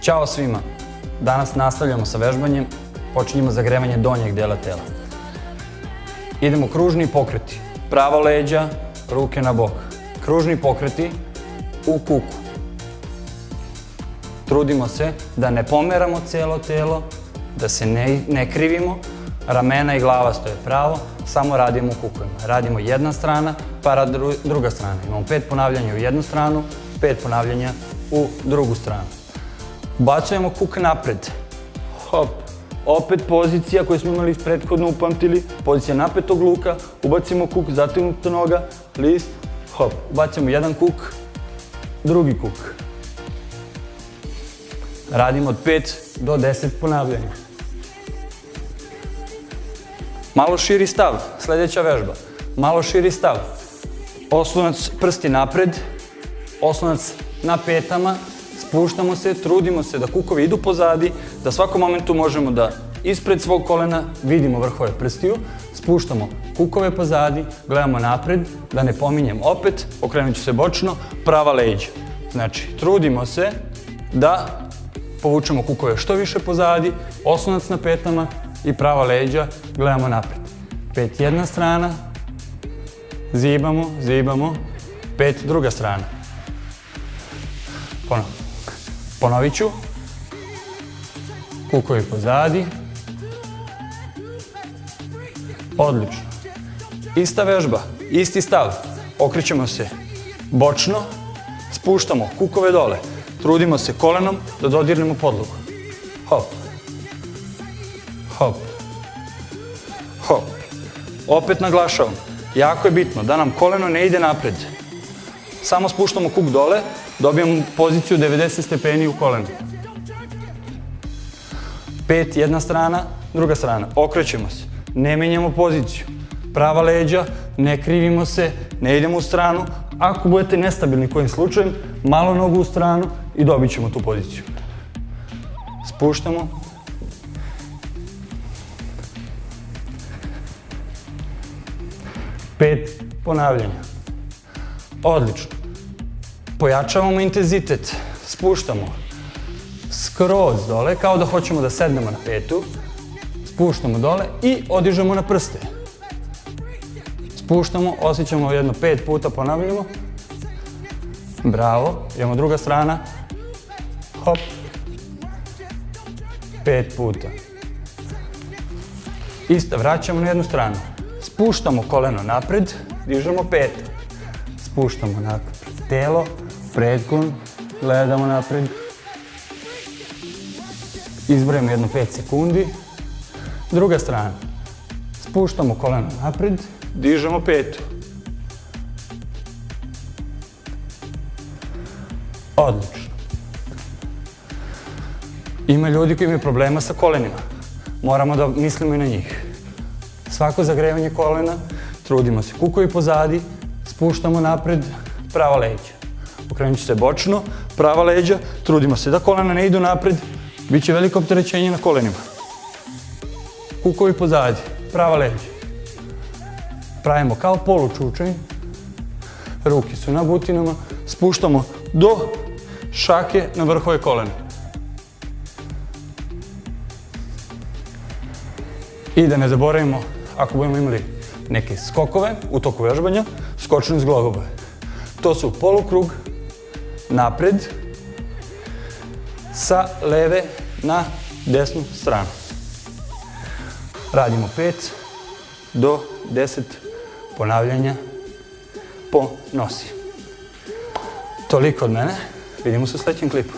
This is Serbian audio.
Ćao svima! Danas nastavljamo sa vežbanjem, počinjemo zagrevanje donjeg dela tela. Idemo kružni pokreti, pravo leđa, ruke na bok. Kružni pokreti u kuku. Trudimo se da ne pomeramo cijelo telo, da se ne krivimo, ramena i glava stoje pravo, samo radimo u kukovima. Radimo jedna strana, pa druga strana. Imamo 5 ponavljanja u jednu stranu, 5 ponavljanja u drugu stranu. Ubacujemo kuk napred. Hop. Opet pozicija koju smo imali prethodno upamtili. Pozicija napetog luka. Ubacimo kuk, zategnuta noga, list, hop. Ubacimo jedan kuk, drugi kuk. Radimo od 5 do 10 ponavljanja. Malo širi stav, sljedeća vežba. Malo širi stav. Oslonac prsti napred, oslonac na petama, spuštamo se, trudimo se da kukovi idu pozadi, da svakom momentu možemo da ispred svog kolena vidimo vrhove prstiju, spuštamo kukove pozadi, gledamo napred, da ne pominjem opet, okrenut ću se bočno, prava leđa. Znači, trudimo se da povučemo kukove što više pozadi, oslonac na petama i prava leđa, gledamo napred. 5 jedna strana, zibamo, zibamo, 5 druga strana. Ponovit ću. Kukovi pozadi. Odlično. Ista vežba, isti stav. Okrećemo se bočno, spuštamo kukove dole. Trudimo se kolenom da dodirnemo podlogu. Hop. Hop. Hop. Opet naglašavam. Jako je bitno da nam koleno ne ide napred. Samo spuštamo kuk dole, dobijamo poziciju 90 stepeni u kolenu. 5 jedna strana, druga strana. Okrećemo se. Ne menjamo poziciju. Prava leđa, ne krivimo se, ne idemo u stranu. Ako budete nestabilni kojim slučajem, malo nogu u stranu i dobit ćemo tu poziciju. Spuštamo. Pet ponavljanja. Odlično. Pojačavamo intenzitet. Spuštamo skroz dole, kao da hoćemo da sednemo na petu. Spuštamo dole i odižemo na prste. Spuštamo, osjećamo jedno 5 puta, ponavljamo. Bravo. Idemo druga strana. Hop. 5 puta. Isto, vraćamo na jednu stranu. Spuštamo koleno napred, dižemo pete. Spuštamo napred telo, pretklon, gledamo napred. Izbrojimo jedno 5 sekundi. Druga strana. Spuštamo koleno napred, dižemo petu. Odlično. Ima ljudi koji imaju problema sa kolenima. Moramo da mislimo i na njih. Svako zagrevanje kolena, trudimo se kukovi pozadi, spuštamo napred, prava leđa. Okrenut ću se bočno, prava leđa, trudimo se da kolena ne idu napred, bit će veliko opterećenje na kolenima. Kukovi pozadi, prava leđa. Pravimo kao polučučanj, ruke su na butinama, spuštamo do šake na vrhove kolena. I da ne zaboravimo, ako budemo imali neke skokove u toku vežbanja, skočimo iz glogova. To su polukrug, napred, sa leve na desnu stranu. Radimo 5 do 10 ponavljanja po nosi. Toliko od mene, vidimo se u sljedećem klipu.